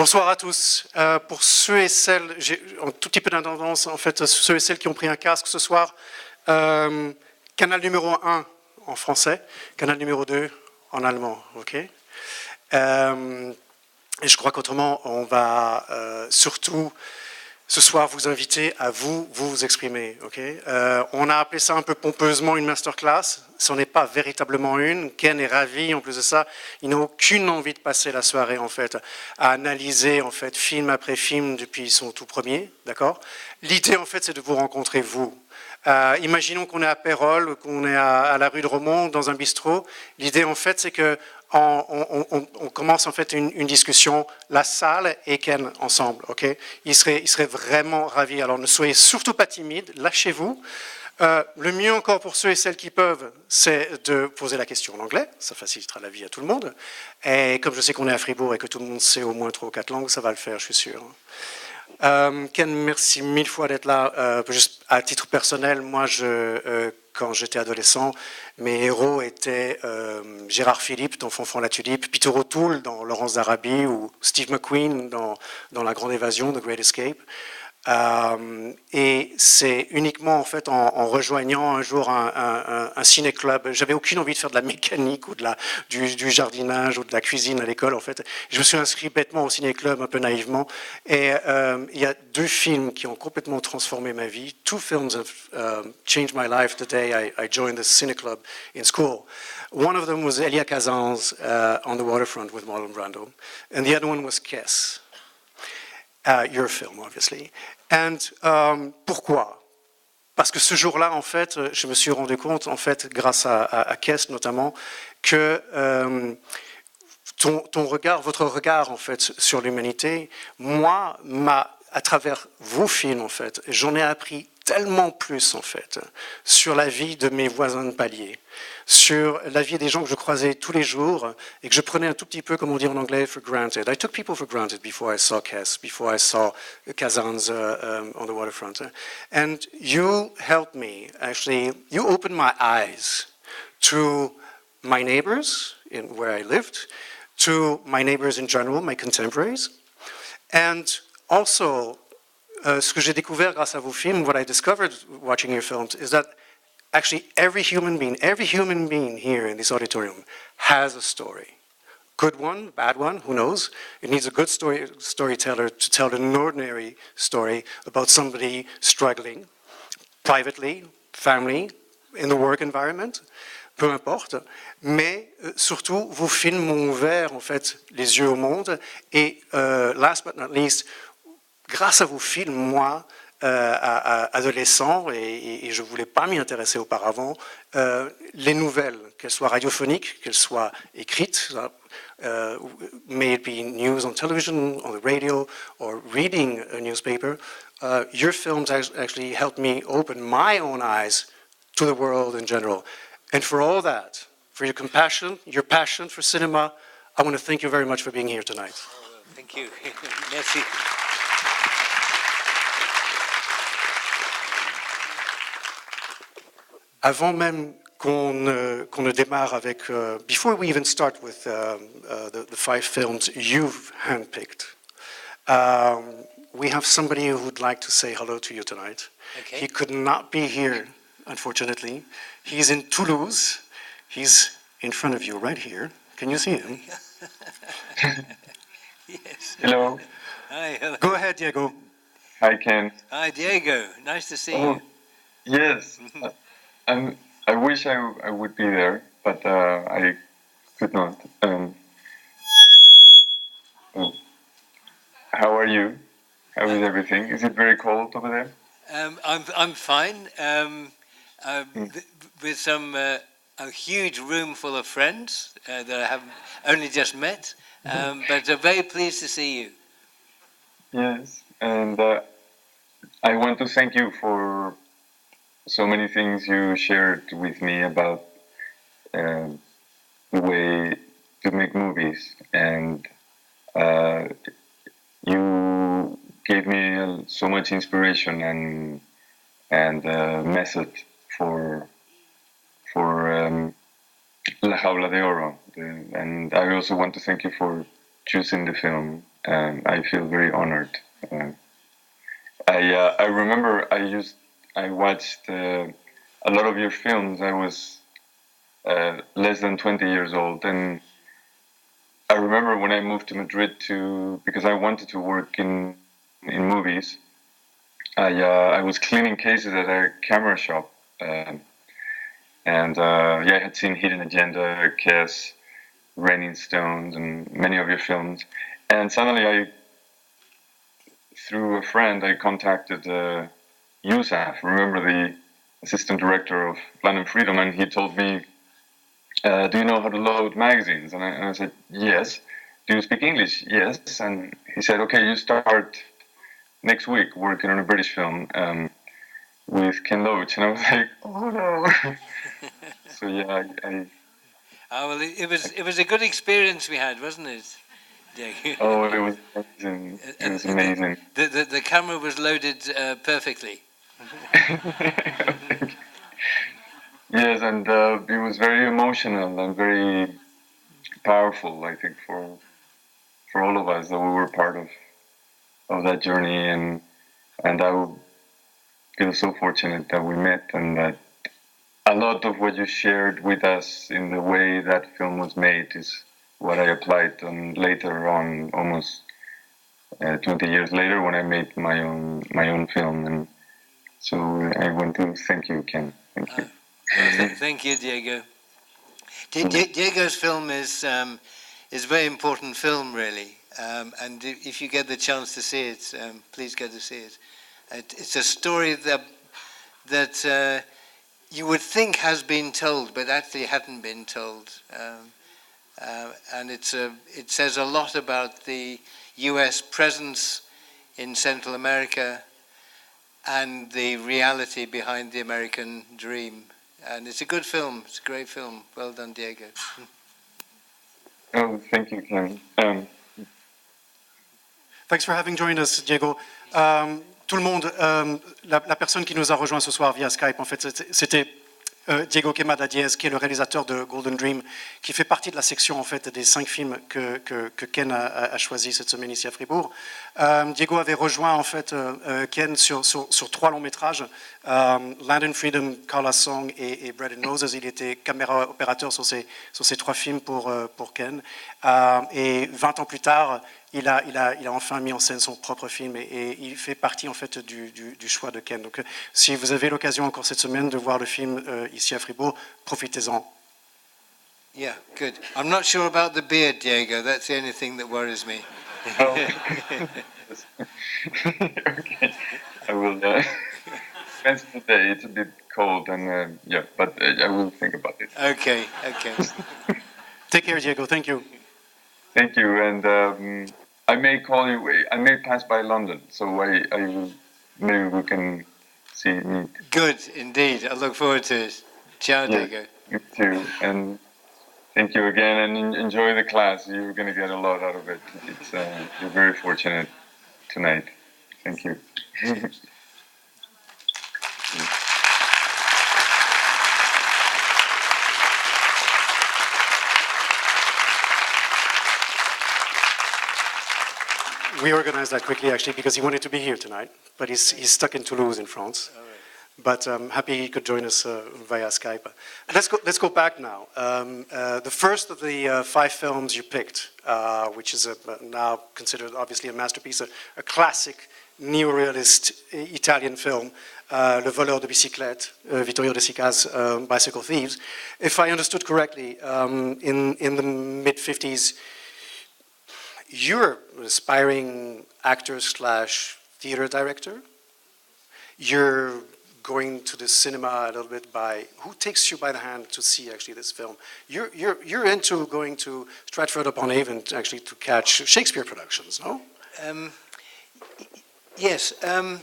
Bonsoir à tous. Pour ceux et celles, j'ai un tout petit peu d'intendance, en fait, ceux et celles qui ont pris un casque ce soir, canal numéro 1 en français, canal numéro 2 en allemand, ok. Et je crois qu'autrement, on va surtout ce soir vous inviter à vous exprimer, ok. On a appelé ça un peu pompeusement une masterclass. Ce n'est pas véritablement une. Ken est ravi, en plus de ça, il n'a aucune envie de passer la soirée, en fait, à analyser, en fait, film après film depuis son tout premier, d'accord. L'idée, en fait, c'est de vous rencontrer, vous. Imaginons qu'on est à Pérol, qu'on est à la rue de Romont, dans un bistrot. L'idée, en fait, c'est que on commence en fait une discussion, la salle et Ken ensemble, ok. Il serait vraiment ravi. Alors ne soyez surtout pas timide, lâchez-vous. Le mieux encore pour ceux et celles qui peuvent, c'est de poser la question en anglais. Ça facilitera la vie à tout le monde. Et comme je sais qu'on est à Fribourg et que tout le monde sait au moins 3 ou 4 langues, ça va le faire, je suis sûr. Ken, merci mille fois d'être là. Juste à titre personnel, moi, quand j'étais adolescent, mes héros étaient Gérard Philippe dans Fonfon la Tulipe, Peter O'Toole dans Laurence d'Arabie ou Steve McQueen dans La Grande Évasion, The Great Escape. Et c'est uniquement en fait en rejoignant un jour un ciné-club. J'avais aucune envie de faire de la mécanique ou du jardinage ou de la cuisine à l'école en fait. Je me suis inscrit bêtement au ciné-club un peu naïvement. Et il y a 2 films qui ont complètement transformé ma vie. 2 films have changed my life the day I joined the ciné-club in school. One of them was Elia Kazan's On the Waterfront with Marlon Brando, and the other one was Kiss. Your film, obviously. And pourquoi? Parce que ce jour-là, en fait, je me suis rendu compte, en fait, grâce à Kess notamment, que ton regard, votre regard, en fait, sur l'humanité, moi, à travers vos films, en fait, j'en ai appris tellement plus, en fait, sur la vie de mes voisins de palier, sur la vie des gens que je croisais tous les jours et que je prenais un tout petit peu, comme on dit en anglais, for granted. I took people for granted before I saw Kess, before I saw Kazan's On the Waterfront. And you helped me, actually, you opened my eyes to my neighbors where I lived, to my neighbors in general, my contemporaries, and also ce que j'ai découvert grâce à vos films, what I discovered watching your films, is that actually every human being here in this auditorium has a story. Good one, bad one, who knows? It needs a good storyteller to tell an ordinary story about somebody struggling, privately, family, in the work environment, peu importe. Mais surtout, vos films m'ont ouvert en fait les yeux au monde. Et last but not least, grâce à vos films, moi, adolescent, et je ne voulais pas m'y intéresser auparavant, les nouvelles, qu'elles soient radiophoniques, qu'elles soient écrites, may it be news on television, on the radio, or reading a newspaper, your films actually helped me open my own eyes to the world in general. And for all that, for your compassion, your passion for cinema, I want to thank you very much for being here tonight. Thank you. Merci. Avant même qu'on ne démarre avec, before we even start with the 5 films you've handpicked, we have somebody who would like to say hello to you tonight. Okay. He could not be here, unfortunately. He's in Toulouse. He's in front of you right here. Can you see him? Yes. Hello. Hi. Hello. Go ahead, Diego. Hi, Ken. Hi, Diego. Nice to see you. Yes. I wish I would be there, but I could not. How are you? How is everything? Is it very cold over there? I'm fine. With some a huge room full of friends that I have only just met, but I'm very pleased to see you. Yes, and I want to thank you for so many things you shared with me about the way to make movies, and you gave me so much inspiration and method for La Jaula de Oro, and I also want to thank you for choosing the film I feel very honored. I remember I watched a lot of your films. I was less than 20 years old, and I remember when I moved to Madrid because I wanted to work in movies. I was cleaning cases at a camera shop, and yeah, I had seen Hidden Agenda, Kiss, Raining Stones, and many of your films. And suddenly, through a friend, I contacted Yusuf, remember the assistant director of Land and Freedom, and he told me, do you know how to load magazines? And I said, yes. Do you speak English? Yes. And he said, okay, you start next week working on a British film with Ken Loach. And I was like, oh no. So yeah, Oh, well, it was a good experience we had, wasn't it? oh, it was amazing. It was amazing. The camera was loaded perfectly. Yes, and it was very emotional and very powerful, I think, for all of us that we were part of that journey, and I feel so fortunate that we met, and that a lot of what you shared with us in the way that film was made is what I applied on later on, almost 20 years later, when I made my own film, and so I want to thank you, Ken. Thank you. Thank you, Diego. Diego's film is a very important film, really, and if you get the chance to see it, please go to see it. It's a story that you would think has been told, but actually hadn't been told, and it says a lot about the U.S. presence in Central America and the reality behind the American dream. And it's a good film. It's a great film. Well done, Diego. Oh, thank you, Ken. Thanks for having joined us, Diego. Tout le monde, la personne qui nous a rejoint ce soir via Skype, en fait, c'était Diego Quemada Diez, qui est le réalisateur de Golden Dream, qui fait partie de la section en fait des 5 films que Ken a choisi cette semaine ici à Fribourg. Diego avait rejoint en fait Ken sur 3 longs métrages, Land and Freedom, Carla's Song et Bread and Roses. Il était caméra opérateur sur ces 3 films pour Ken. Et 20 ans plus tard, il a enfin mis en scène son propre film et il fait partie en fait du choix de Ken. Donc si vous avez l'occasion encore cette semaine de voir le film ici à Fribourg, profitez-en. Yeah, good. I'm not sure about the beard, Diego. That's the only thing that worries me. Oh. Okay, I will. Depends on the day. It's a bit cold, and yeah, but I will think about it. Okay. Take care, Diego. Thank you. Thank you, and I may call you. I may pass by London, so I will. Maybe we can meet. Good, indeed. I look forward to it. Ciao, Yeah, Diego. you too, and thank you again, and enjoy the class. You're going to get a lot out of it. It's you're very fortunate tonight. Thank you. We organized that quickly actually because he wanted to be here tonight, but he's stuck in Toulouse in France. But I'm happy he could join us via Skype. Let's go back now. The first of the 5 films you picked, which is now considered obviously a masterpiece, a classic neo-realist Italian film, Le Voleur de Bicyclette, Vittorio De Sica's Bicycle Thieves. If I understood correctly, in the mid-50s, you're an aspiring actor / theater director. You're going to the cinema a little bit who takes you by the hand to see actually this film? You're into going to Stratford-upon-Avon actually to catch Shakespeare productions, no? Yes. Are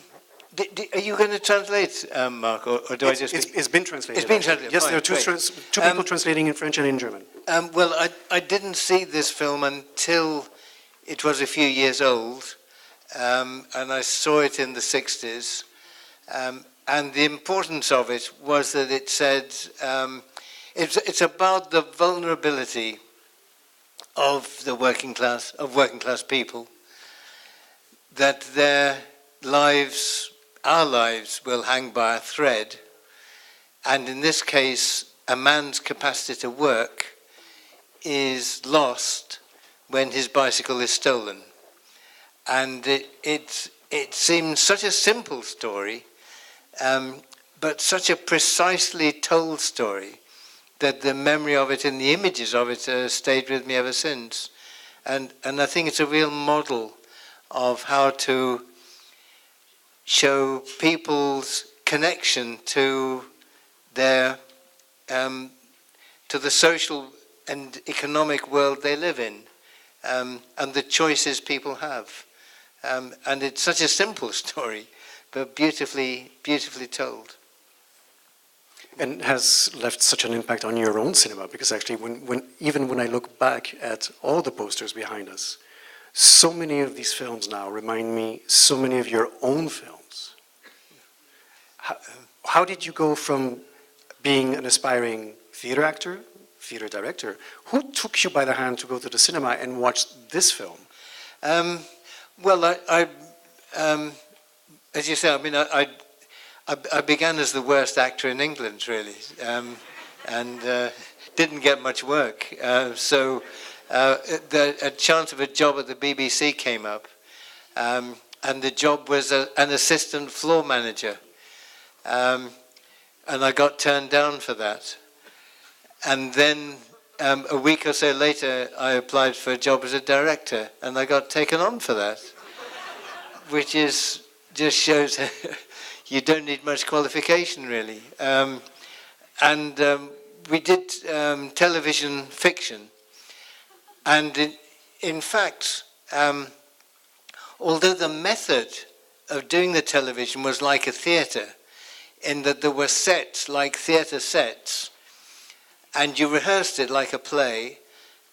you going to translate, Marc, or do I just... It's been translated. It's been translated. Yes, fine, there are two people translating in French and in German. Well, I didn't see this film until it was a few years old, and I saw it in the 60s. And the importance of it was that it said it's about the vulnerability of the working class people, that their lives, our lives, will hang by a thread, and in this case, a man's capacity to work is lost when his bicycle is stolen. And it seems such a simple story, but such a precisely told story that the memory of it and the images of it stayed with me ever since. And I think it's a real model of how to show people's connection to their to the social and economic world they live in, and the choices people have. And it's such a simple story, but beautifully told. And has left such an impact on your own cinema, because actually even when I look back at all the posters behind us, so many of these films now remind me so many of your own films. How did you go from being an aspiring theater actor, theater director? Who took you by the hand to go to the cinema and watch this film? Well, as you say, I mean, I began as the worst actor in England, really, and didn't get much work. So a chance of a job at the BBC came up, and the job was an assistant floor manager. And I got turned down for that. And then a week or so later, I applied for a job as a director, and I got taken on for that, which is just shows you don't need much qualification, really. And we did television fiction. And in fact, although the method of doing the television was like a theatre, in that there were sets like theatre sets, and you rehearsed it like a play,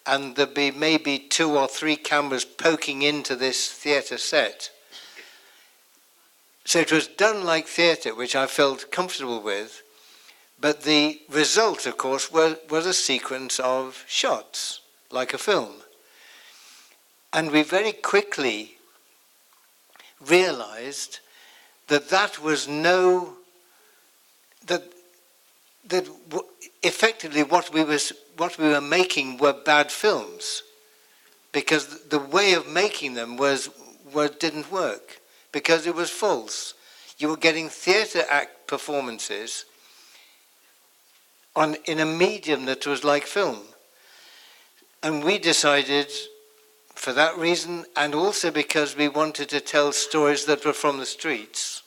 and there'd be maybe 2 or 3 cameras poking into this theatre set. So it was done like theatre, which I felt comfortable with, but the result, of course, was a sequence of shots, like a film. And we very quickly realized that that was that effectively what we were making were bad films, because the way of making them didn't work, because it was false. You were getting theatre act performances in a medium that was like film. And we decided, for that reason, and also because we wanted to tell stories that were from the streets,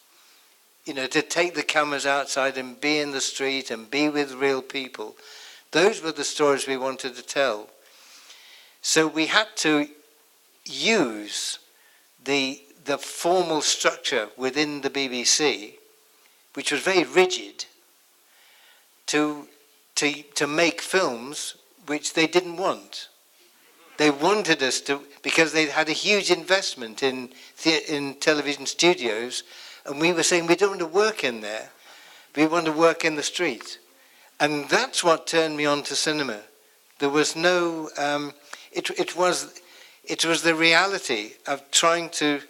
you know, to take the cameras outside and be in the street and be with real people. Those were the stories we wanted to tell. So we had to use the formal structure within the BBC, which was very rigid, to make films which they didn't want. They wanted us to, because they had a huge investment in television studios, and we were saying, we don't want to work in there, we want to work in the street. And that's what turned me on to cinema. There was no, it was the reality of trying to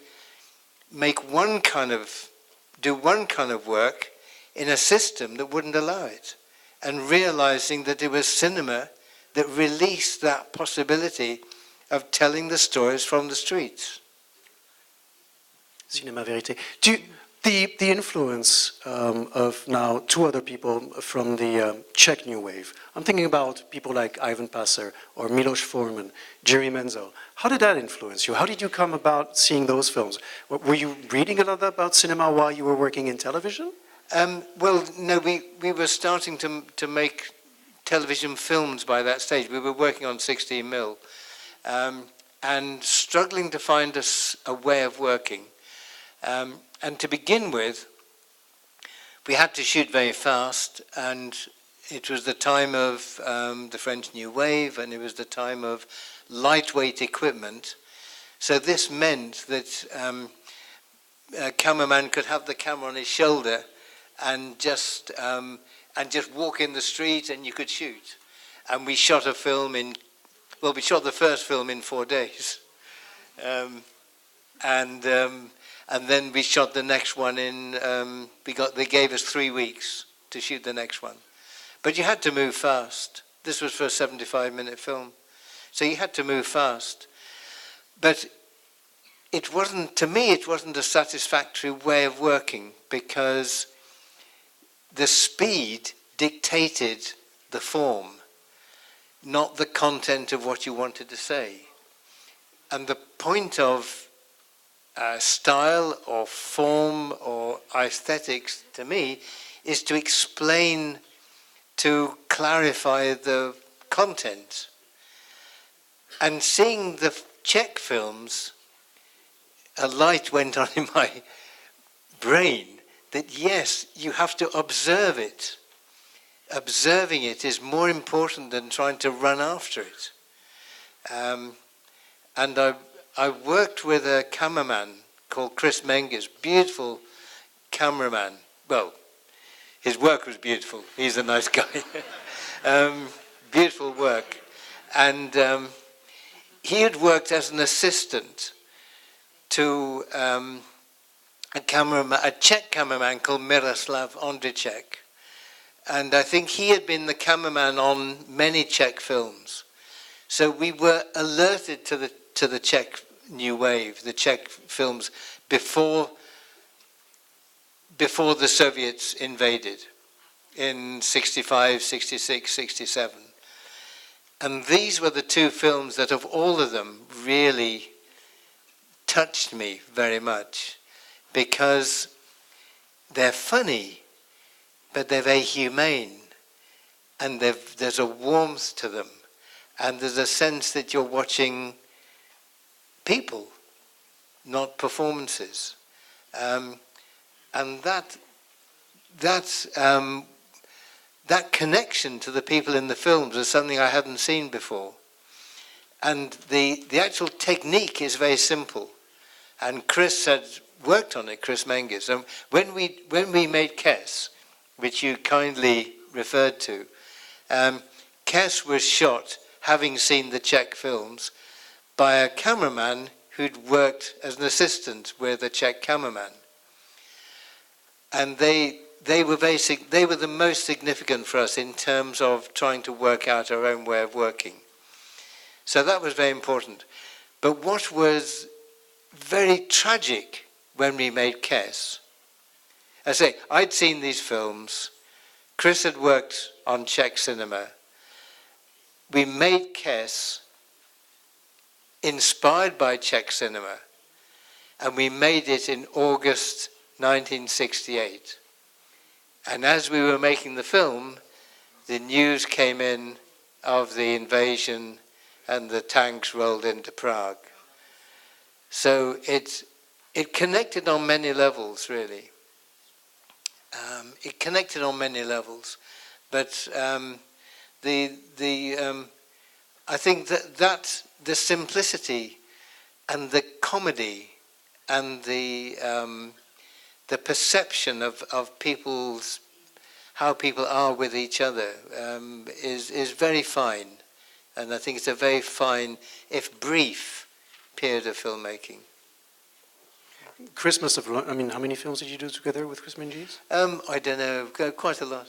make do one kind of work in a system that wouldn't allow it, and realizing that it was cinema that released that possibility of telling the stories from the streets. Cinema Vérité. The influence of now 2 other people from the Czech New Wave. I'm thinking about people like Ivan Passer or Miloš Forman, Jerry Menzel. How did that influence you? How did you come about seeing those films? Were you reading a lot about cinema while you were working in television? Well, no, we were starting to make television films by that stage. We were working on 16mm and struggling to find a way of working. And to begin with, we had to shoot very fast, and it was the time of the French New Wave, and it was the time of lightweight equipment. So this meant that a cameraman could have the camera on his shoulder and just walk in the street, and you could shoot. And we shot we shot the first film in 4 days. and then we shot the next one in. They gave us 3 weeks to shoot the next one, but you had to move fast. This was for a 75-minute film, so you had to move fast. But it wasn't, to me, it wasn't a satisfactory way of working, because the speed dictated the form, not the content of what you wanted to say. And the point of style or form or aesthetics, to me, is to explain, to clarify the content. And seeing the Czech films, a light went on in my brain that yes, you have to observe it. Observing it is more important than trying to run after it. And I worked with a cameraman called Chris Menges, beautiful cameraman. Well, his work was beautiful. He's a nice guy. Beautiful work. And he had worked as an assistant to a Czech cameraman called Miroslav Ondřiček. And I think he had been the cameraman on many Czech films. So we were alerted to the Czech new wave, the Czech films before the Soviets invaded in 65, 66, 67. And these were the two films that, of all of them, really touched me very much, because they're funny, but they're very humane, and there's a warmth to them, and there's a sense that you're watching people, not performances. And that connection to the people in the films is something I hadn't seen before. And the actual technique is very simple. And Chris had worked on it, Chris Menges. And when we made Kes, which you kindly referred to, Kes was shot, having seen the Czech films, by a cameraman who'd worked as an assistant with a Czech cameraman. And they were the most significant for us in terms of trying to work out our own way of working. So that was very important. But what was very tragic when we made Kes, I say, I'd seen these films, Chris had worked on Czech cinema, we made Kes inspired by Czech cinema, and we made it in August 1968. And as we were making the film, the news came in of the invasion and the tanks rolled into Prague. So it connected on many levels, really. It connected on many levels, but I think that the simplicity and the comedy and the perception of people's, how people are with each other, is very fine, and I think it's a very fine, if brief, period of filmmaking. Chris must have learned, I mean, how many films did you do together with Chris Menges? I don't know, quite a lot.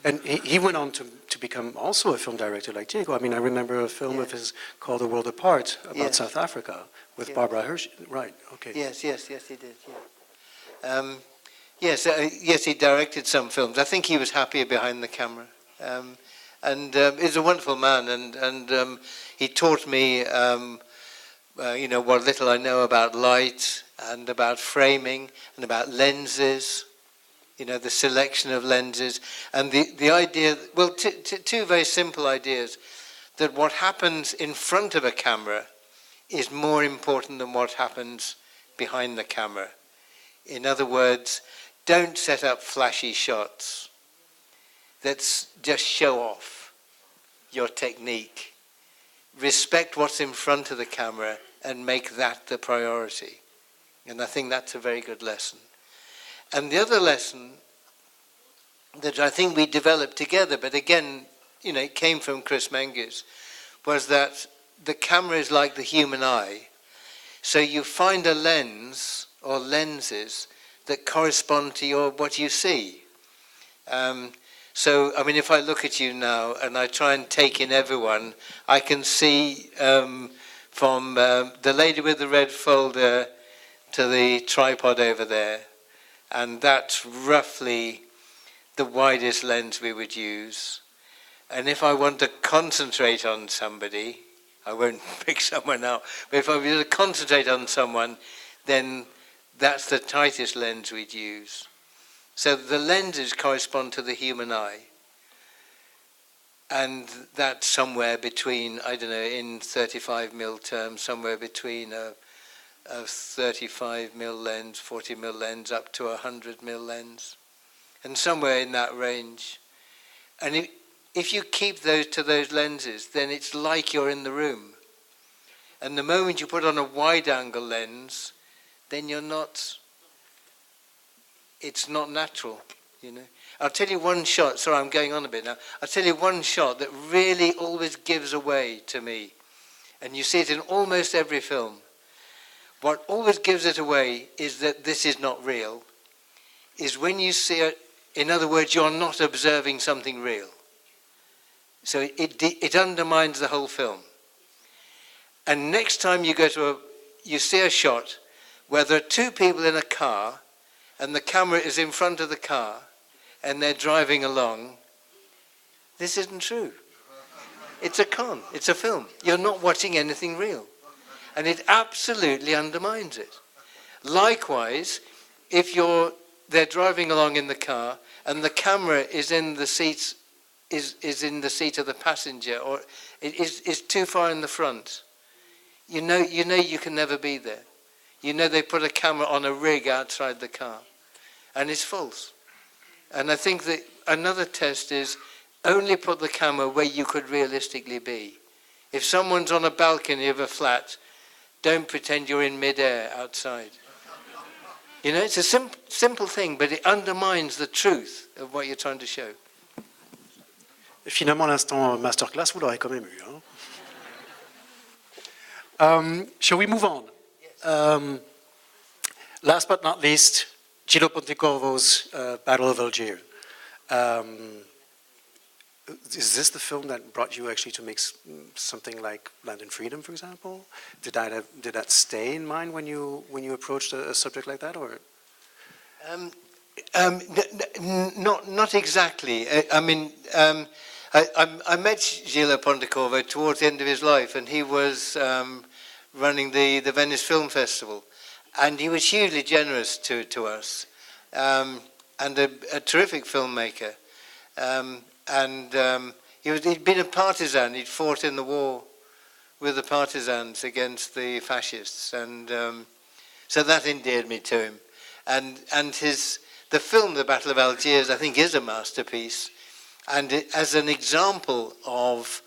And he went on to become also a film director like Diego. I mean, I remember a film of his called A World Apart about South Africa with Barbara Hershey. Right, okay. Yes, he did, yeah. Yes, he directed some films. I think he was happier behind the camera. And he's a wonderful man, and he taught me, what little I know about light and about framing and about lenses, the selection of lenses, and the idea, well, two very simple ideas, that what happens in front of a camera is more important than what happens behind the camera. In other words, don't set up flashy shots that just show off your technique. Respect what's in front of the camera and make that the priority. And I think that's a very good lesson. And the other lesson that I think we developed together, but again, it came from Chris Menges, was that the camera is like the human eye. So you find a lens or lenses that correspond to what you see. So, I mean, if I look at you now and I try and take in everyone, I can see from the lady with the red folder to the tripod over there, and that's roughly the widest lens we would use. And if I want to concentrate on somebody, I won't pick someone out, but if I want to concentrate on someone, then that's the tightest lens we'd use. So the lenses correspond to the human eye. And that's somewhere between, I don't know, in 35mm terms, somewhere between a 35mm lens, 40mm lens, up to a 100mm lens. And somewhere in that range. And if you keep those to those lenses, then it's like you're in the room. And the moment you put on a wide-angle lens, then it's not natural, you know. I'll tell you one shot, sorry, I'm going on a bit now. I'll tell you one shot that really always gives away to me. And you see it in almost every film. What always gives it away is that this is not real, is when you see it, in other words, you're not observing something real. So it undermines the whole film. And next time you you see a shot where there are two people in a car and the camera is in front of the car and they're driving along, this isn't true. It's a con, it's a film. You're not watching anything real. And it absolutely undermines it. Likewise, if they're driving along in the car and the camera is in the seats, is in the seat of the passenger, or it is too far in the front, you know you can never be there. You know they put a camera on a rig outside the car, and it's false. And I think that another test is only put the camera where you could realistically be. If someone's on a balcony of a flat, don't pretend you're in mid-air outside. You know, it's a simple thing, but it undermines the truth of what you're trying to show. Finalement, l'instant masterclass, vous l'aurez quand même eu. Hein? Shall we move on? Yes. Last but not least, Gillo Pontecorvo's Battle of Algiers. Is this the film that brought you actually to make something like Land and Freedom, for example? Did that stay in mind when you approached a subject like that, or? Not exactly. I mean, I met Gillo Pontecorvo towards the end of his life, and he was running the Venice Film Festival, and he was hugely generous to us, and a terrific filmmaker. He'd been a partisan. He'd fought in the war with the partisans against the fascists, and so that endeared me to him. And the film, The Battle of Algiers, I think is a masterpiece, and as an example of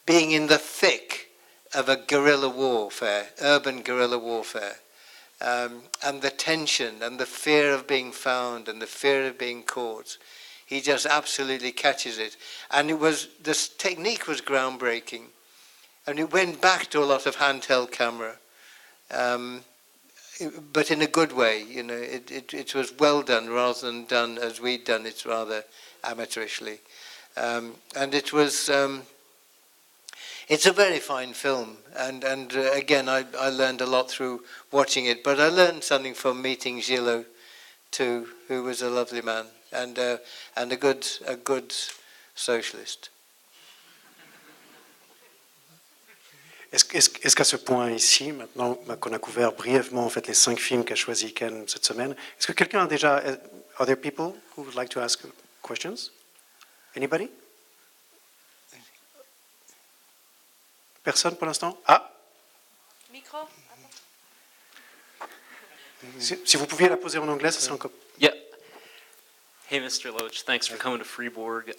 being in the thick of a guerrilla warfare, urban guerrilla warfare. And the tension and the fear of being found and the fear of being caught. He just absolutely catches it. And this technique was groundbreaking. And it went back to a lot of handheld camera, but in a good way. You know, it was well done rather than done as we'd done it, rather amateurishly. And it was... it's a very fine film, and again, I learned a lot through watching it, but I learned something from meeting Gillo too, who was a lovely man, and a good socialist. Est-ce qu'à ce point ici, maintenant qu'on a couvert brièvement en fait les 5 films qu'a choisi Ken cette semaine, est-ce que quelqu'un a déjà... Are there people who would like to ask questions? Anybody? Personne pour l'instant? Ah! Micro? Si vous pouviez la poser en anglais, ça serait encore... Yeah. Hey, Mr. Loach, thanks for coming to Fribourg.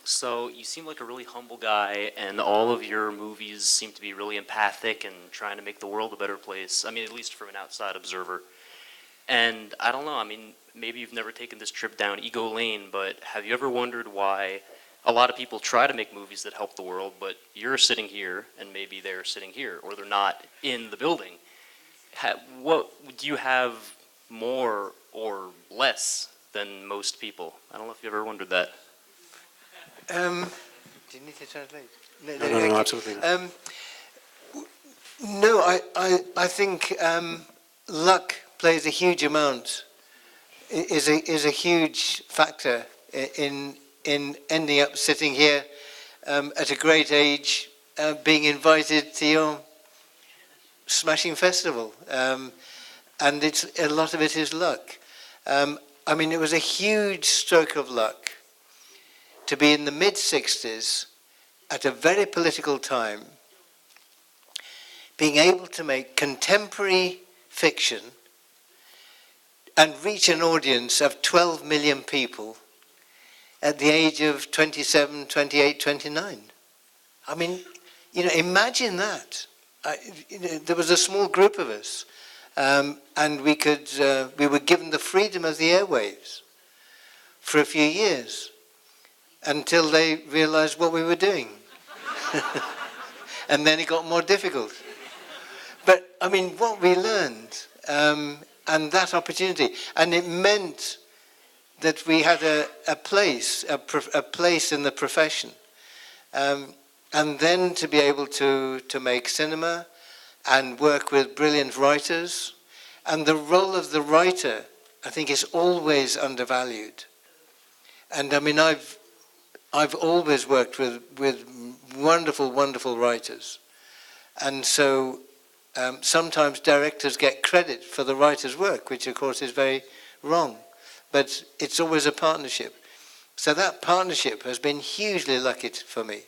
So you seem like a really humble guy, and all of your movies seem to be really empathic and trying to make the world a better place. I mean, at least from an outside observer. And I don't know, I mean, maybe you've never taken this trip down Ego Lane, but have you ever wondered why a lot of people try to make movies that help the world, but you're sitting here and maybe they're sitting here, or they're not in the building. What do you have more or less than most people? I don't know if you've ever wondered that. Do you need to translate? No, absolutely not. No, I think luck plays a huge amount, is a huge factor in ending up sitting here at a great age, being invited to your smashing festival, and a lot of it is luck. I mean, it was a huge stroke of luck to be in the mid-60s at a very political time, being able to make contemporary fiction and reach an audience of 12 million people at the age of 27, 28, 29. I mean, imagine that. There was a small group of us, and we were given the freedom of the airwaves for a few years until they realized what we were doing. And then it got more difficult. But, I mean, what we learned, and that opportunity, and it meant that we had a place in the profession. And then to be able to make cinema and work with brilliant writers. And the role of the writer, I think, is always undervalued. And, I mean, I've always worked with wonderful, wonderful writers. And so sometimes directors get credit for the writer's work, which of course is very wrong. But it's always a partnership. So that partnership has been hugely lucky for me.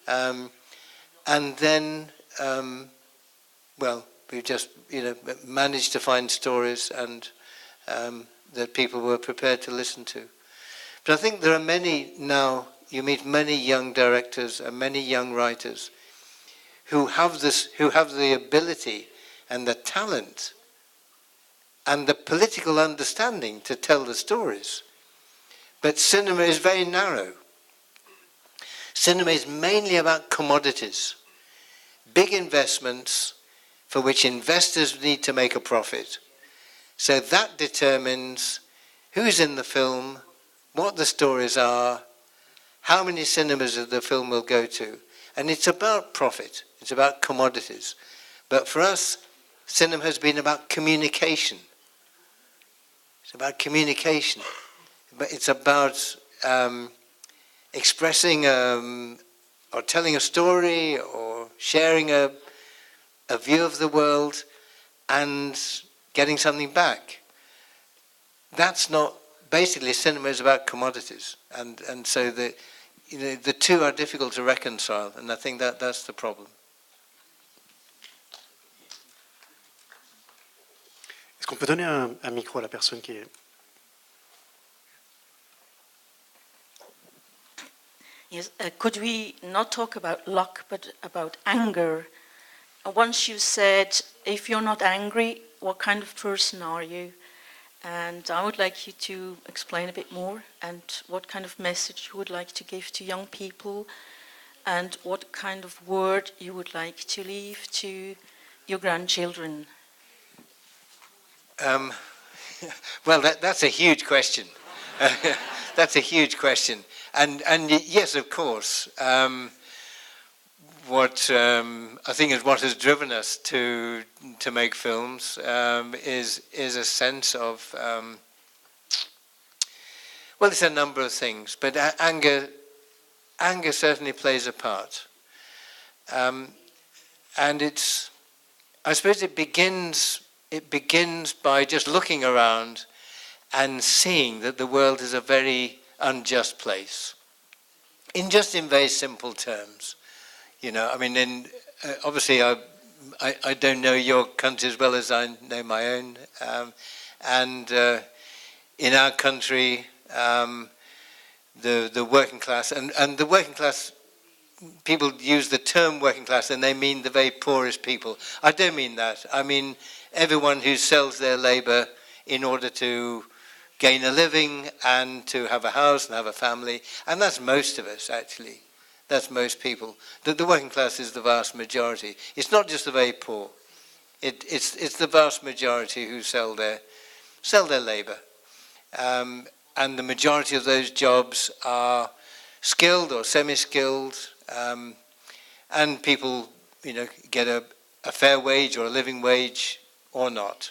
And then, well, we've just managed to find stories and that people were prepared to listen to. But I think there are many now, you meet many young directors and many young writers who have the ability and the talent and the political understanding to tell the stories. But cinema is very narrow. Cinema is mainly about commodities, big investments for which investors need to make a profit. So that determines who's in the film, what the stories are, how many cinemas the film will go to. And it's about profit, it's about commodities. But for us, cinema has been about communication. It's about communication. But it's about expressing or telling a story or sharing a view of the world and getting something back. That's not, basically cinema is about commodities. And so the two are difficult to reconcile, and I think that's the problem. Est-ce qu'on peut donner un micro à la personne qui est... Yes, could we not talk about luck, but about anger? Once you said, if you're not angry, what kind of person are you? And I would like you to explain a bit more, and what kind of message you would like to give to young people, and what kind of word you would like to leave to your grandchildren. Well, that's a huge question. That's a huge question. And yes, of course, what I think is what has driven us to make films is a sense of, well, it's a number of things, but anger certainly plays a part. And I suppose it begins by just looking around and seeing that the world is a very unjust place, in very simple terms. I mean, obviously I don't know your country as well as I know my own, and in our country the working class, and the working class, people use the term working class and they mean the very poorest people. I don't mean that. I mean everyone who sells their labour in order to gain a living and to have a house and have a family. And that's most of us, actually. That's most people. The working class is the vast majority. It's not just the very poor. It's the vast majority who sell their labour. And the majority of those jobs are skilled or semi-skilled, and people, get a fair wage or a living wage or not.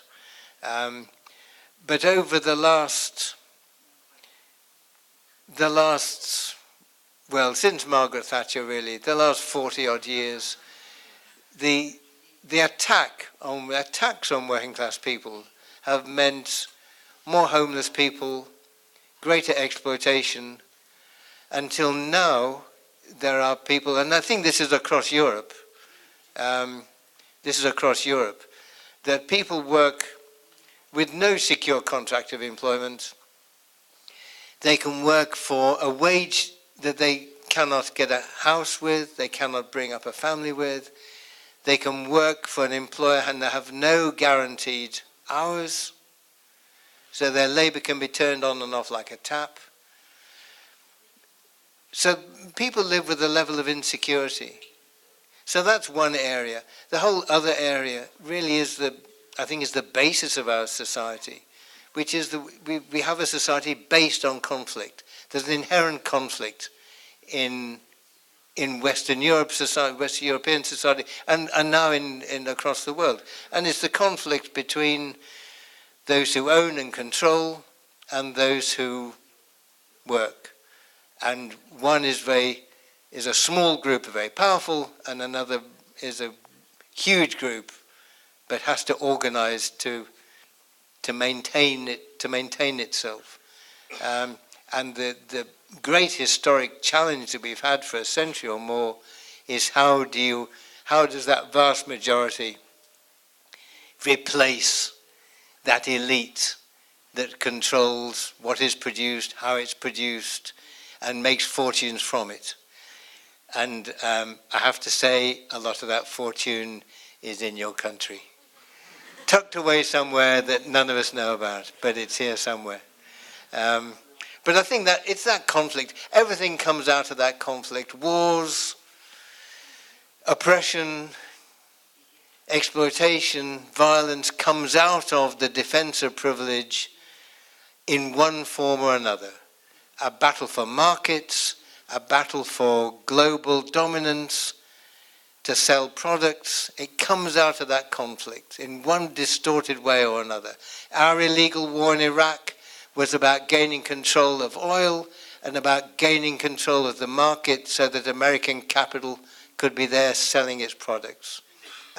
But over the last, well, since Margaret Thatcher really, the last 40-odd years, the attacks on working class people have meant more homeless people, greater exploitation. Until now, there are people, and I think this is across Europe, that people work with no secure contract of employment. They can work for a wage that they cannot get a house with, they cannot bring up a family with. They can work for an employer and they have no guaranteed hours. So their labour can be turned on and off like a tap. So people live with a level of insecurity. So that's one area. The whole other area really is I think is the basis of our society, which is we have a society based on conflict. There's an inherent conflict in Western Europe society, Western European society, and now in across the world. And it's the conflict between those who own and control and those who work. And one is a small group, very powerful, and another is a huge group, but has to organize to maintain itself. And the great historic challenge that we've had for a century or more is how does that vast majority replace that elite that controls what is produced, how it's produced, and makes fortunes from it. And I have to say, a lot of that fortune is in your country. Tucked away somewhere that none of us know about, but it's here somewhere. But I think that it's that conflict. Everything comes out of that conflict. Wars, oppression, exploitation, violence comes out of the defense of privilege in one form or another. A battle for markets, a battle for global dominance, to sell products. It comes out of that conflict in one distorted way or another. Our illegal war in Iraq was about gaining control of oil and about gaining control of the market so that American capital could be there selling its products.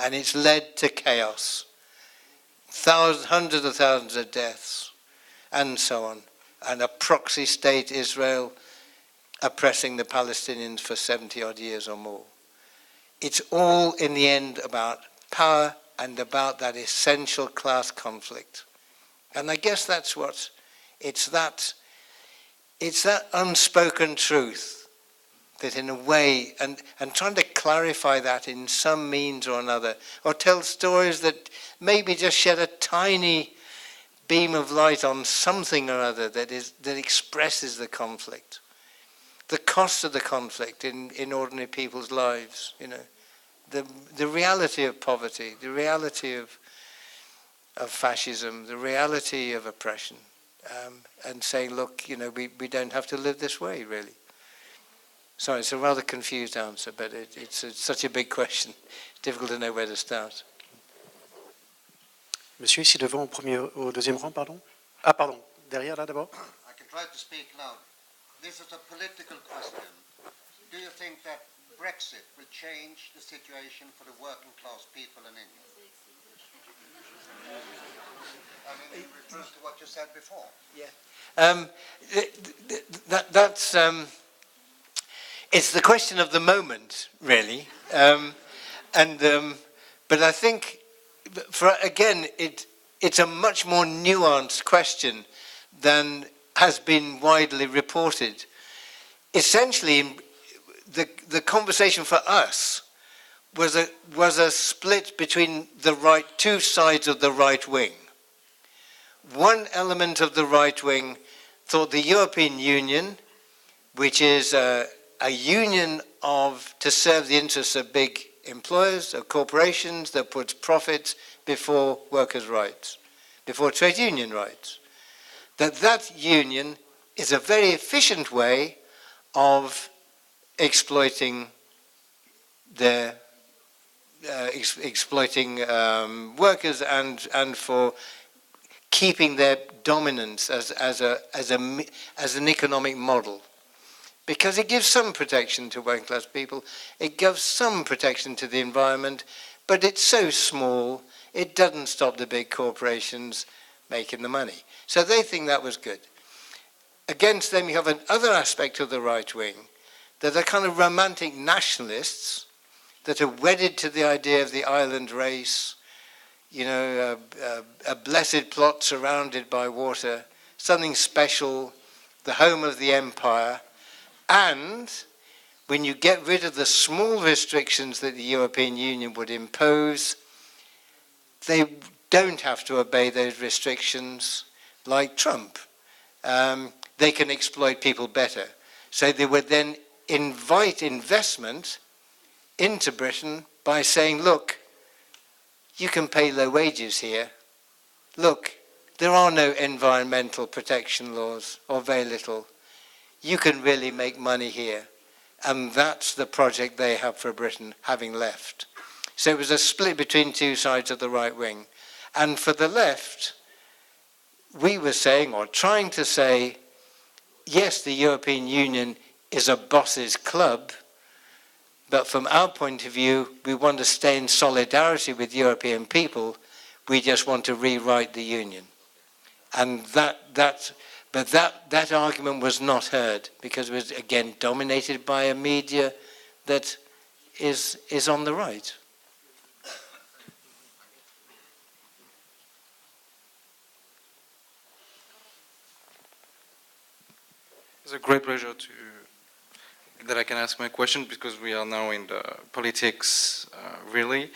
And it's led to chaos. Hundreds of thousands of deaths, and so on. And a proxy state, Israel, oppressing the Palestinians for 70-odd years or more. It's all, in the end, about power and about that essential class conflict. And I guess that's what, it's that unspoken truth that in a way, and trying to clarify that in some means or another, or tell stories that maybe just shed a tiny beam of light on something or other that expresses the conflict. The cost of the conflict in ordinary people's lives, the reality of poverty, the reality of fascism, the reality of oppression, and saying, look, we don't have to live this way, really. Sorry, it's a rather confused answer, but it's such a big question. It's difficult to know where to start. Monsieur, ici devant, au deuxième rang, pardon. Ah, pardon, derrière là d'abord. I can try to speak loud. This is a political question. Do you think that Brexit will change the situation for the working class people in England? I mean, it refers to what you said before. Yeah. That's it's the question of the moment, really. But I think, it's a much more nuanced question than has been widely reported. Essentially, the conversation for us was a split between two sides of the right wing. one element of the right wing thought the European Union, which is a union to serve the interests of big employers, of corporations, that puts profits before workers' rights, before trade union rights, that union is a very efficient way of exploiting workers and for keeping their dominance as an economic model. Because it gives some protection to working class people, it gives some protection to the environment, but it's so small, it doesn't stop the big corporations making the money. So they think that was good. Against them, you have another aspect of the right wing, that are kind of romantic nationalists that are wedded to the idea of the island race, you know, a blessed plot surrounded by water, something special, the home of the empire. And when you get rid of the small restrictions that the European Union would impose, they don't have to obey those restrictions like Trump. They can exploit people better. So they would then invite investment into Britain by saying, look, you can pay low wages here. Look, there are no environmental protection laws, or very little. You can really make money here. And that's the project they have for Britain, having left. So it was a split between two sides of the right wing. And for the left, we were saying, or trying to say, yes, the European Union is a boss's club, but from our point of view, we want to stay in solidarity with European people. We just want to rewrite the Union. And that argument was not heard, because it was, again, dominated by a media that is on the right. It's a great pleasure that I can ask my question, because we are now in the politics, really.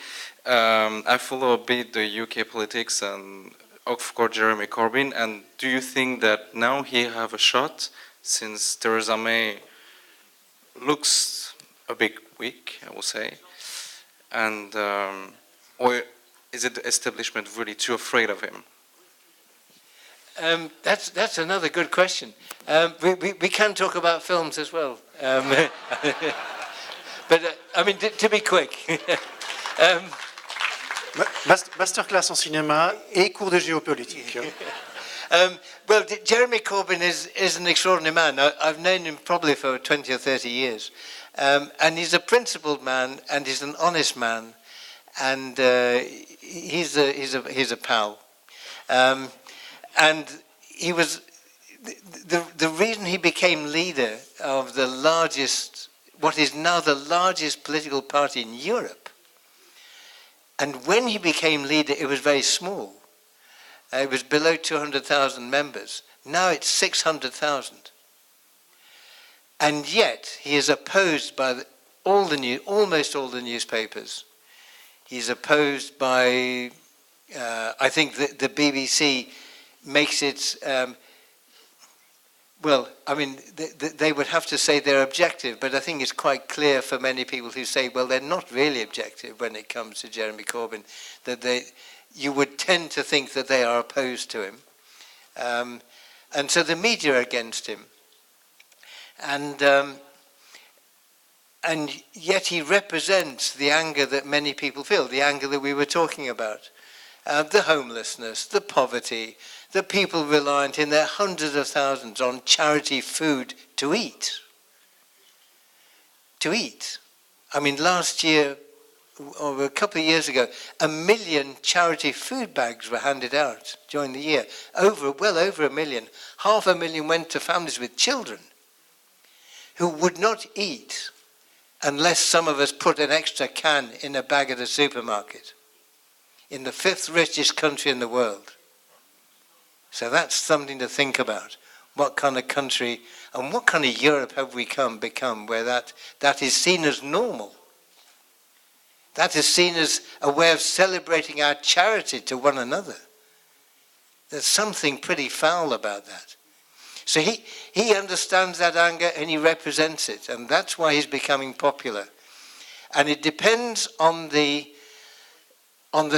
I follow a bit the UK politics and, of course, Jeremy Corbyn. And do you think that now he have a shot, since Theresa May looks a bit weak, I will say, and or is it the establishment really too afraid of him? That's another good question. We can talk about films as well. But, I mean, to be quick. Masterclass en cinéma et cours de géopolitique. Well, Jeremy Corbyn is an extraordinary man. I've known him probably for 20 or 30 years. And he's a principled man, and he's an honest man. And he's a pal. And he was the reason he became leader of the largest, what is now the largest political party in Europe. And when he became leader, it was very small. It was below 200,000 members. Now it's 600,000. And yet he is opposed by almost all the newspapers. He's opposed by, I think the BBC makes it, well, I mean, they would have to say they're objective, but I think it's quite clear for many people who say, well, they're not really objective when it comes to Jeremy Corbyn, that you would tend to think that they are opposed to him. And so the media are against him. And yet he represents the anger that many people feel, the anger that we were talking about. The homelessness, the poverty, the people reliant in their hundreds of thousands on charity food to eat. To eat. I mean, last year, or a couple of years ago, 1 million charity food bags were handed out during the year. Well over 1 million. 500,000 went to families with children who would not eat unless some of us put an extra can in a bag at a supermarket. In the 5th richest country in the world. So that's something to think about. What kind of country and what kind of Europe have we become where that is seen as normal? That is seen as a way of celebrating our charity to one another. There's something pretty foul about that. So he understands that anger and he represents it, and that's why he's becoming popular. And it depends on the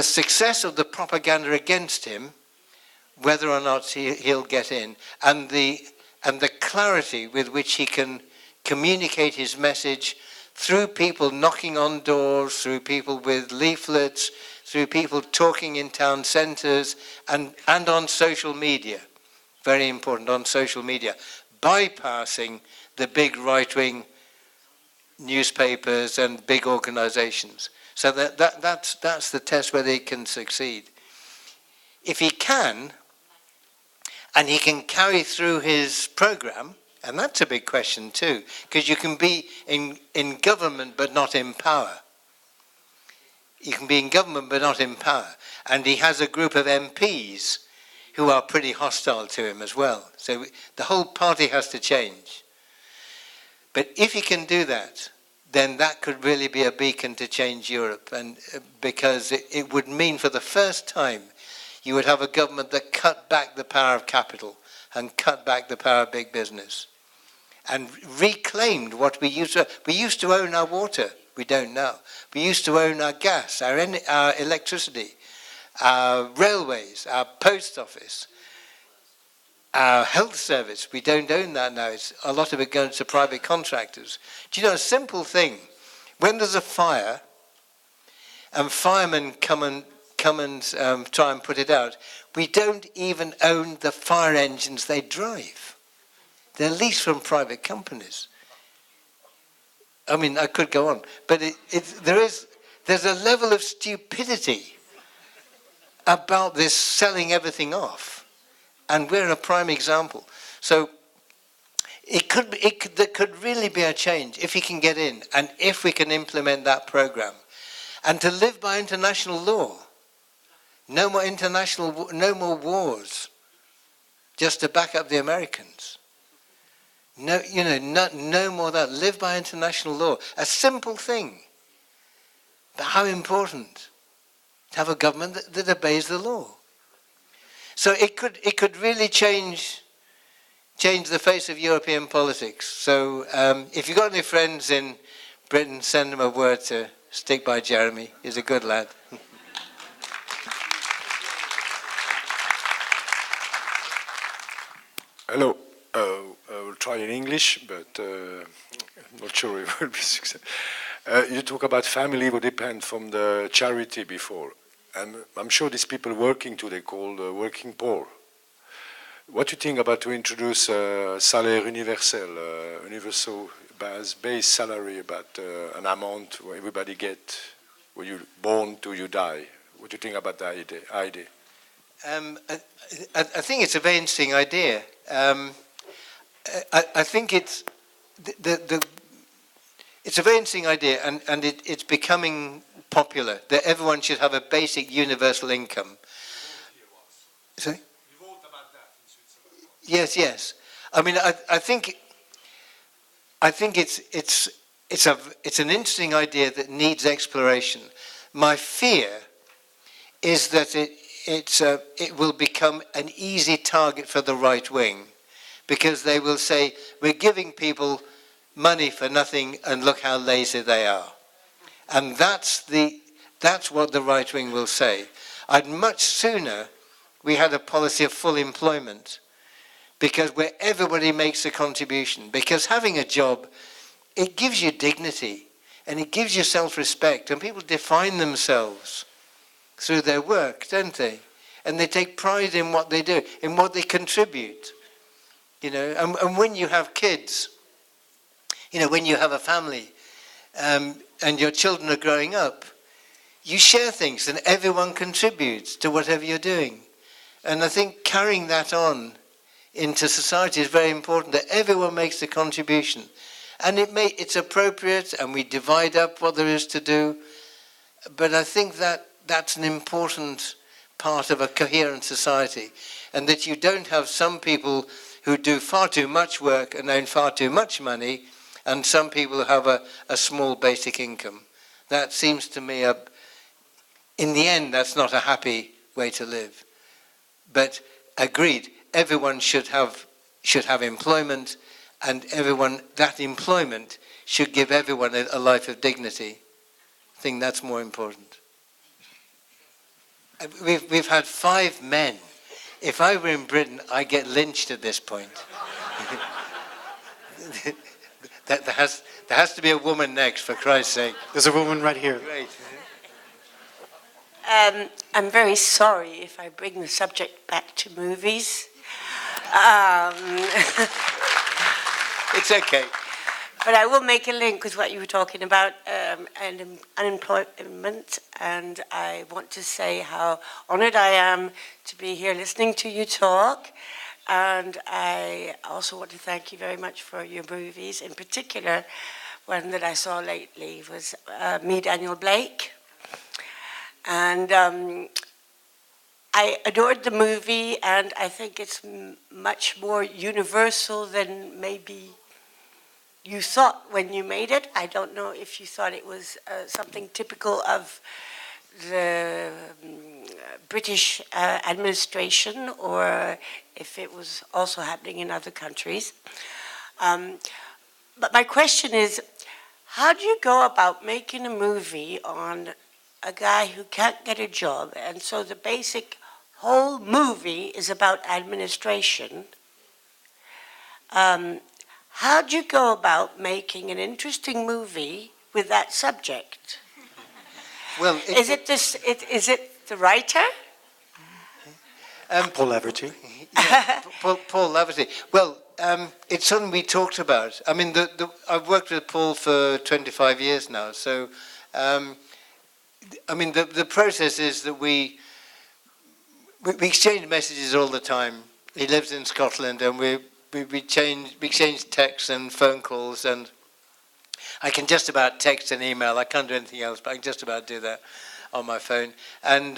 success of the propaganda against him, whether or not he'll get in, and the clarity with which he can communicate his message through people knocking on doors, through people with leaflets, through people talking in town centres, and on social media. Very important, on social media, bypassing the big right-wing newspapers and big organisations. So that's the test whether he can succeed. If he can, and he can carry through his programme, and that's a big question too, because you can be in government but not in power. You can be in government but not in power. And he has a group of MPs who are pretty hostile to him as well. So the whole party has to change. But if he can do that, then that could really be a beacon to change Europe, and because it would mean for the first time you would have a government that cut back the power of capital and cut back the power of big business and reclaimed what we used to. We used to own our water. We don't now. We used to own our gas, our electricity, our railways, our post office, our health service. We don't own that now. A lot of it goes to private contractors. Do you know a simple thing? When there's a fire and firemen come and try and put it out, we don't even own the fire engines they drive. They're leased from private companies. I mean, I could go on, but there's a level of stupidity about this selling everything off, and we're a prime example. So there could really be a change if he can get in, and if we can implement that program, and to live by international law. No more wars, just to back up the Americans. No more of that. Live by international law. A simple thing, but how important to have a government that obeys the law. So it could really change the face of European politics. So if you've got any friends in Britain, send them a word to stick by Jeremy. He's a good lad. Hello. I will try in English, but I'm not sure it will be successful. You talk about family who depend from the charity before. And I'm sure these people working today called working poor. What do you think about to introduce salaire universel, universal base salary, about an amount where everybody get, when you're born to you die? What do you think about that idea? I think it's a very interesting idea. I think it's it's a very interesting idea, and it's becoming popular that everyone should have a basic universal income. Sorry? You wrote about that in Switzerland. Yes. I mean, I think it's an interesting idea that needs exploration. My fear is that it will become an easy target for the right wing, because they will say, we're giving people money for nothing and look how lazy they are. And that's what the right wing will say. I'd much sooner we had a policy of full employment, because where everybody makes a contribution, because having a job, it gives you dignity and it gives you self-respect, and people define themselves through their work, don't they? And they take pride in what they do, in what they contribute. You know, and when you have kids, you know, when you have a family, and your children are growing up, you share things and everyone contributes to whatever you're doing. And I think carrying that on into society is very important, that everyone makes a contribution. And it's appropriate, and we divide up what there is to do. But I think that's an important part of a coherent society, and that you don't have some people who do far too much work and earn far too much money, and some people who have a small basic income. That seems to me, in the end, that's not a happy way to live. But agreed everyone should have employment, and that employment should give everyone a life of dignity. I think that's more important. We've had 5 men. If I were in Britain, I'd get lynched at this point. There has to be a woman next, for Christ's sake. There's a woman right here. Great. I'm very sorry if I bring the subject back to movies. It's okay. But I will make a link with what you were talking about and unemployment, and I want to say how honored I am to be here listening to you talk, and I also want to thank you very much for your movies. In particular, one that I saw lately was Me, Daniel Blake, and I adored the movie, and I think it's much more universal than maybe you thought when you made it. I don't know if you thought it was something typical of the British administration, or if it was also happening in other countries. But my question is, how do you go about making a movie on a guy who can't get a job, and so the basic whole movie is about administration? How do you go about making an interesting movie with that subject? Well, is it the writer? Paul Laverty. Yeah, Paul Laverty. Well, it's something we talked about. I mean, I've worked with Paul for 25 years now, so I mean, the process is that we exchange messages all the time. He lives in Scotland, and we exchange texts and phone calls, and I can just about text and email. I can't do anything else, but I can just about do that on my phone. And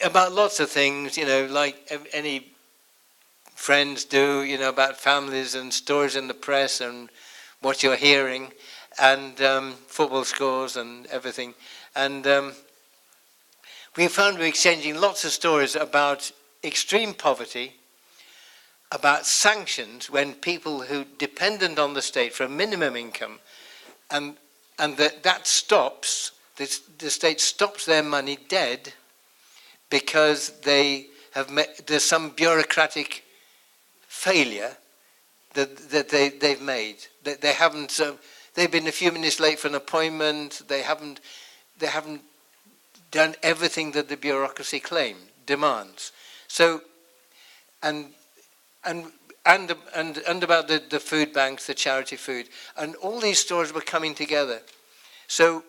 about lots of things, you know, like any friends do, you know, about families and stories in the press and what you're hearing, and football scores and everything. And we found we're exchanging lots of stories about extreme poverty, about sanctions when people who dependent on the state for a minimum income, and that stops, the state stops their money dead because there's some bureaucratic failure that they've made. They haven't. They've been a few minutes late for an appointment. They haven't done everything that the bureaucracy demands. So, and about the food banks, the charity food, and all these stories were coming together. So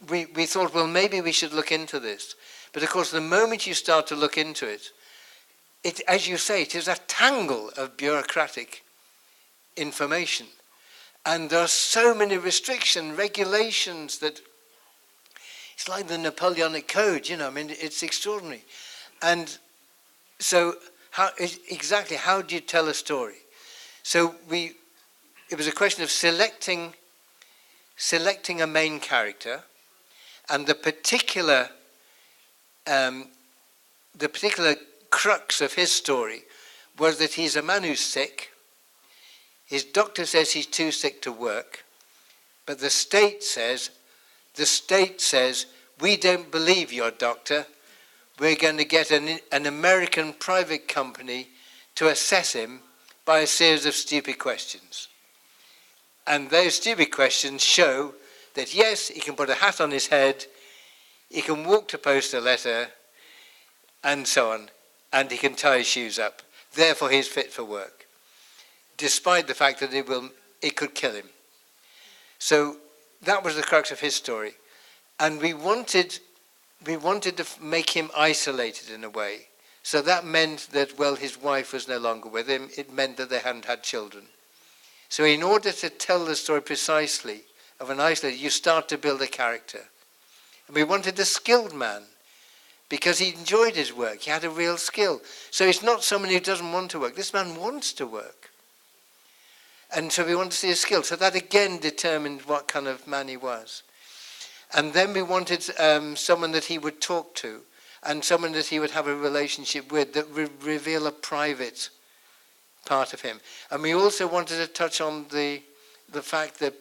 we thought, well, maybe we should look into this. But of course, the moment you start to look into it, as you say, it is a tangle of bureaucratic information. And there are so many restrictions, regulations, that it's like the Napoleonic Code, you know, I mean, it's extraordinary. And so how do you tell a story? So it was a question of selecting a main character, and the particular crux of his story was that he's a man who's sick. His doctor says he's too sick to work, but the state says, we don't believe your doctor. We're going to get an American private company to assess him by a series of stupid questions. And those stupid questions show that, yes, he can put a hat on his head, he can walk to post a letter, and so on, and he can tie his shoes up. Therefore, he's fit for work, despite the fact that it could kill him. So that was the crux of his story. And we wanted to make him isolated in a way. So that meant that, well, his wife was no longer with him. It meant that they hadn't had children. So in order to tell the story precisely of an isolated, you start to build a character. And we wanted a skilled man, because he enjoyed his work. He had a real skill. So it's not someone who doesn't want to work. This man wants to work. And so we wanted to see his skill. So that again determined what kind of man he was. And then we wanted someone that he would talk to. and someone that he would have a relationship with that would reveal a private part of him. And we also wanted to touch on the fact that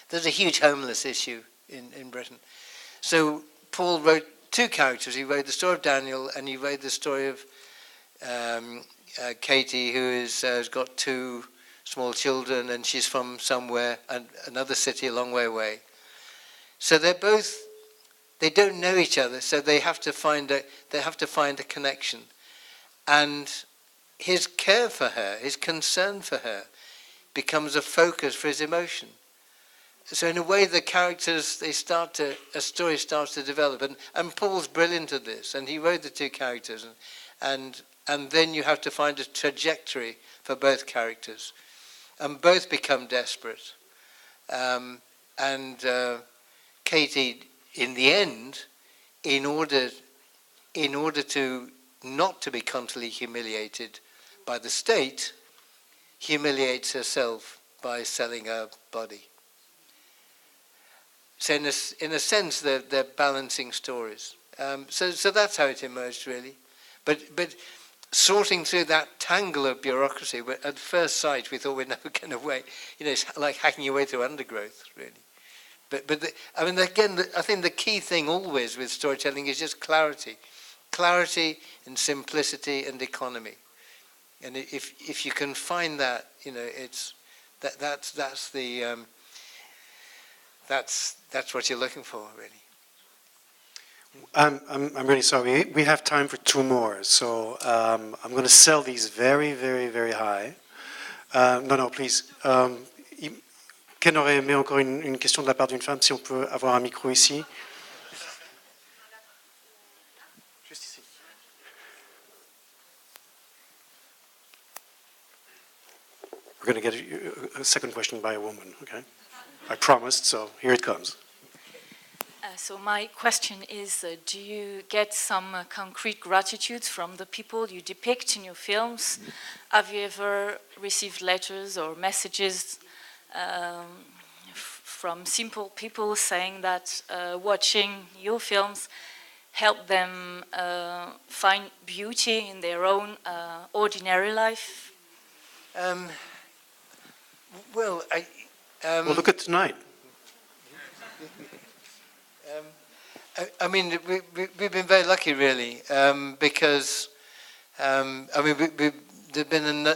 there's a huge homeless issue in Britain. So Paul wrote two characters. He wrote the story of Daniel, and he wrote the story of Katie, who has got two small children, and she's from somewhere, another city a long way away. So they don't know each other, so they have to find a connection. And his care for her, his concern for her, becomes a focus for his emotion. So in a way, the characters, a story starts to develop. And Paul's brilliant at this, and he wrote the two characters. And then you have to find a trajectory for both characters. And both become desperate. Katie, in the end, in order to not to be constantly humiliated by the state, humiliates herself by selling her body. So in a sense, they're balancing stories. So that's how it emerged, really. But sorting through that tangle of bureaucracy, at first sight we thought we'd never get away. It's like hacking your way through undergrowth, really. But again, I think the key thing always with storytelling is just clarity and simplicity and economy. And if you can find that, that's what you're looking for, really. I'm really sorry. We have time for two more, so I'm going to sell these very, very, very high. No, please. Ken aurait aimé encore une question de la part d'une femme, si on peut avoir un micro ici. Juste ici. We're going to get a second question by a woman, okay? I promised, so here it comes. So my question is, do you get some concrete gratitude from the people you depict in your films? Have you ever received letters or messages from simple people saying that watching your films helped them find beauty in their own ordinary life? Well, well, look at tonight. We've been very lucky, really, because there've been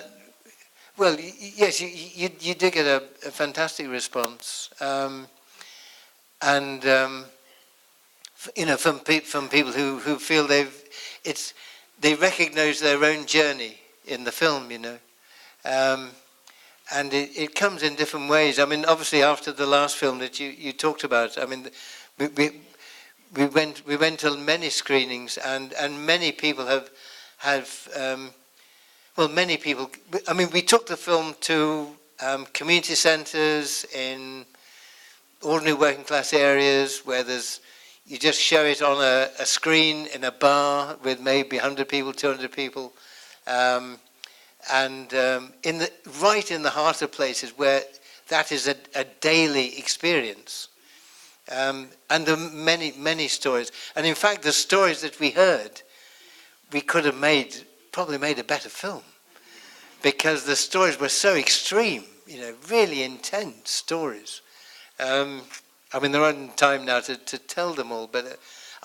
well, yes, you do get a fantastic response, and from people who feel they recognise their own journey in the film, and it comes in different ways. Obviously, after the last film that you talked about, we went to many screenings, and many people many people. We took the film to community centres in ordinary working class areas where you just show it on a screen in a bar with maybe 100 people, 200 people, right in the heart of places where that is a daily experience. And there are many stories. And in fact, the stories that we heard, we could have probably made a better film, because the stories were so extreme, really intense stories. There isn't time now to tell them all, but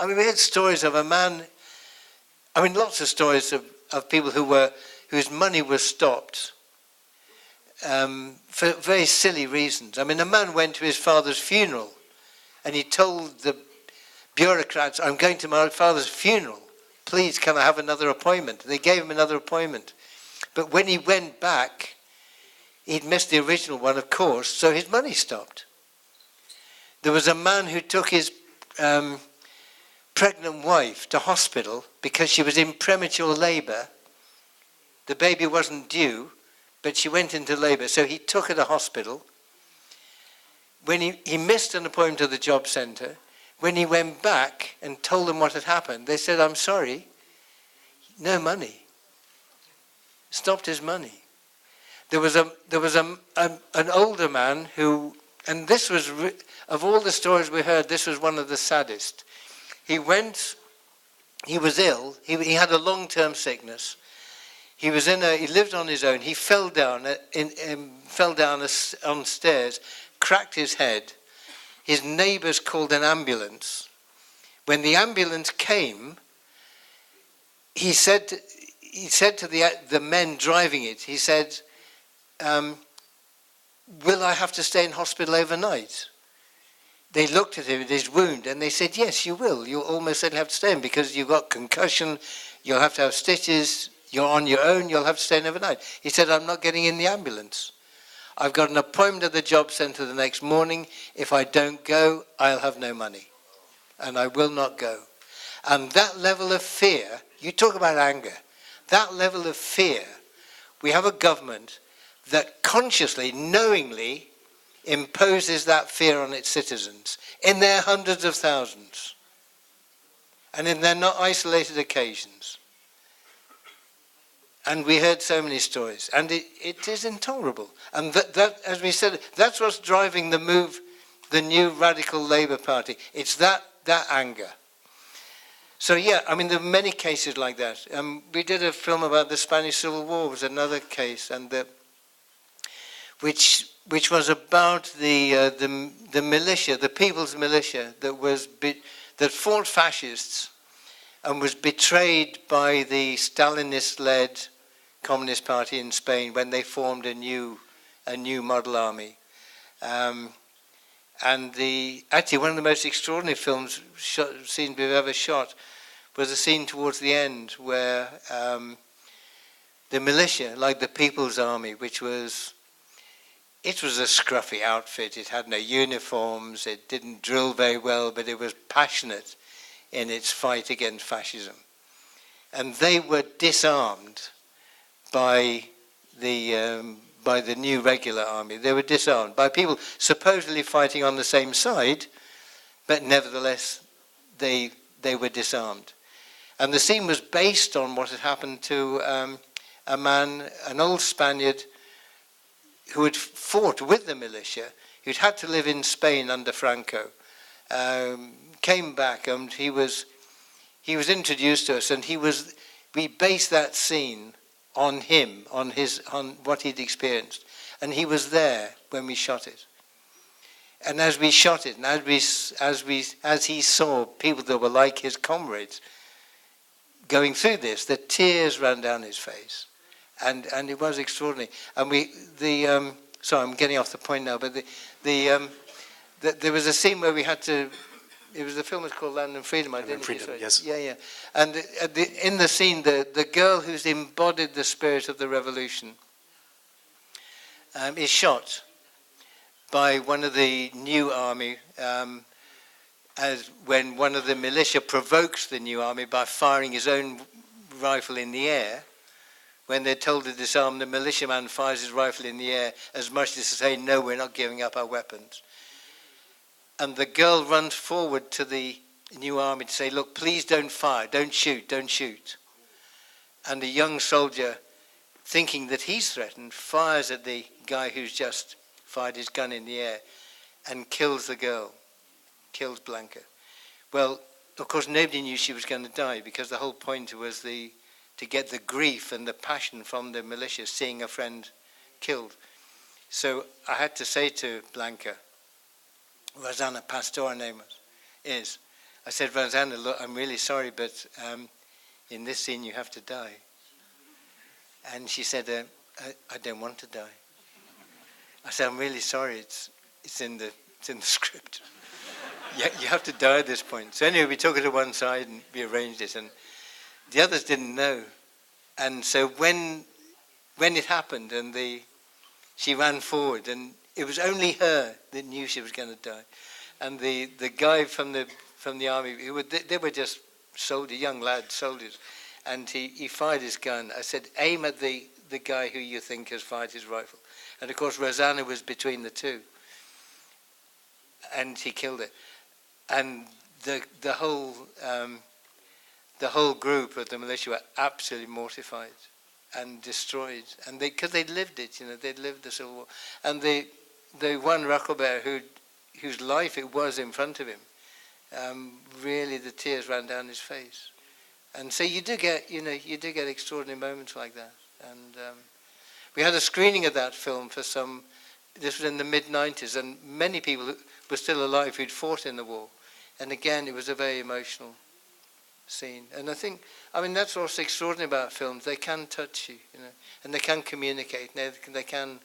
we had stories of a man, lots of stories of people whose money was stopped for very silly reasons. A man went to his father's funeral, and he told the bureaucrats, "I'm going to my father's funeral. Please, can I have another appointment?" They gave him another appointment. But when he went back, he'd missed the original one, of course, so his money stopped. There was a man who took his pregnant wife to hospital because she was in premature labour. The baby wasn't due, but she went into labour, so he took her to hospital. When he missed an appointment to the job centre, when he went back and told them what had happened, they said, "I'm sorry, no money." Stopped his money. There was an older man who, and this was, of all the stories we heard, this was one of the saddest. He went he was ill. He had a long-term sickness. He lived on his own. He fell down on stairs, cracked his head. His neighbours called an ambulance. When the ambulance came, he said to the men driving it, he said, will I have to stay in hospital overnight? They looked at him at his wound and they said, yes, you will. You'll almost certainly have to stay in because you've got concussion, you'll have to have stitches, you're on your own, you'll have to stay in overnight. He said, I'm not getting in the ambulance. I've got an appointment at the job centre the next morning. If I don't go, I'll have no money. And I will not go. And that level of fear, you talk about anger, that level of fear, we have a government that consciously, knowingly imposes that fear on its citizens in their hundreds of thousands and in their not isolated occasions. And we heard so many stories, and it is intolerable. And that, as we said, that's what's driving the move, the new radical Labour Party. It's that anger. So yeah, I mean, there are many cases like that. We did a film about the Spanish Civil War, was another case, and which was about the militia, the people's militia that fought fascists and was betrayed by the Stalinist-led Communist Party in Spain when they formed a new model army. Actually, one of the most extraordinary scenes we've ever shot was a scene towards the end where the militia, like the People's Army, it was a scruffy outfit. It had no uniforms. It didn't drill very well, but it was passionate in its fight against fascism. And they were disarmed by the new regular army. They were disarmed by people supposedly fighting on the same side, but nevertheless they were disarmed. And the scene was based on what had happened to a man, an old Spaniard, who had fought with the militia, who'd had to live in Spain under Franco, came back, and he was introduced to us, and we based that scene on him, on what he'd experienced, and he was there when we shot it. And as we shot it, and as he saw people that were like his comrades going through this, the tears ran down his face. And it was extraordinary. And sorry, I'm getting off the point now, but there was a scene where we had to, the film was called Land and Freedom, I didn't see it. Yes. Yeah. And in the scene, the girl who's embodied the spirit of the revolution is shot by one of the new army, as when one of the militia provokes the new army by firing his own rifle in the air. When they're told to disarm, the militiaman fires his rifle in the air as much as to say, no, we're not giving up our weapons. And the girl runs forward to the new army to say, look, please don't fire, don't shoot. And the young soldier, thinking that he's threatened, fires at the guy who's just fired his gun in the air and kills the girl, kills Blanca. Well, of course, nobody knew she was going to die because the whole point was to get the grief and the passion from the militia seeing a friend killed. So I had to say to Blanca, Rosanna Pastor, her name is, I said, Rosanna, look, I'm really sorry, but in this scene you have to die. And she said, I don't want to die. I said, I'm really sorry, it's in the script. You have to die at this point. So anyway, we took her to one side and we arranged it, and the others didn't know. And so when it happened and she ran forward, and it was only her that knew she was going to die. And the guy from the army, they were just soldiers, young lads, soldiers, and he fired his gun. I said, aim at the guy who you think has fired his rifle. And of course Rosanna was between the two. And he killed her. And the whole group of the militia were absolutely mortified and destroyed, and because they'd lived it, they'd lived the Civil War, and the one Ruckelbear whose life it was in front of him, really the tears ran down his face, And so you do get, you do get extraordinary moments like that. And we had a screening of that film for this was in the mid-90s, and many people were still alive who'd fought in the war. And again, it was a very emotional scene. And I mean, that's what's extraordinary about films. They can touch you, and they can communicate, and they can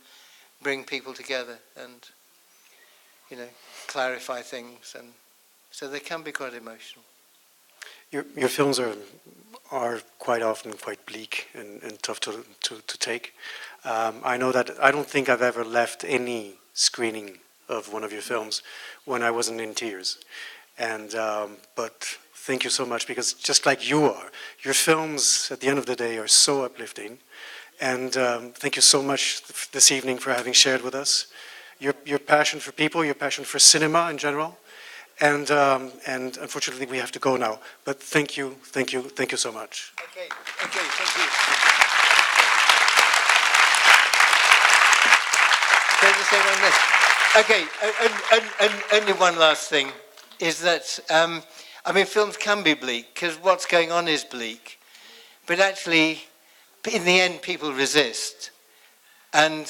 bring people together and, clarify things. And so they can be quite emotional. Your films are quite often quite bleak and tough to take. I know that I don't think I've ever left any screening of one of your films when I wasn't in tears. And but thank you so much, because just like you are, your films at the end of the day are so uplifting. And thank you so much this evening for having shared with us your passion for people, your passion for cinema in general. And unfortunately we have to go now. But thank you so much. Okay, thank you. Can I just say one thing? Okay, and only one last thing is that, I mean, films can be bleak, because what's going on is bleak. But actually, in the end, people resist. And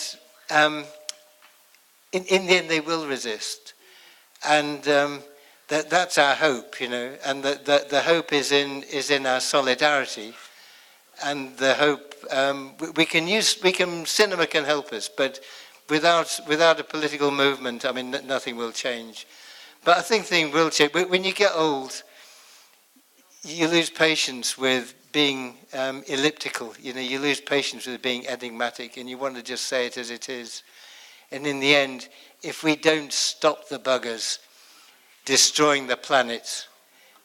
in the end, they will resist. And that's our hope, and the hope is in our solidarity. And the hope, cinema can help us, but without a political movement, I mean, nothing will change. But I think things will change. When you get old, you lose patience with being elliptical. You lose patience with being enigmatic, and you want to just say it as it is. And in the end, if we don't stop the buggers destroying the planet,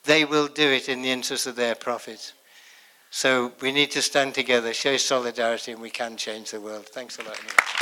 they will do it in the interest of their profit. So we need to stand together, show solidarity, and we can change the world. Thanks a lot. Anyway.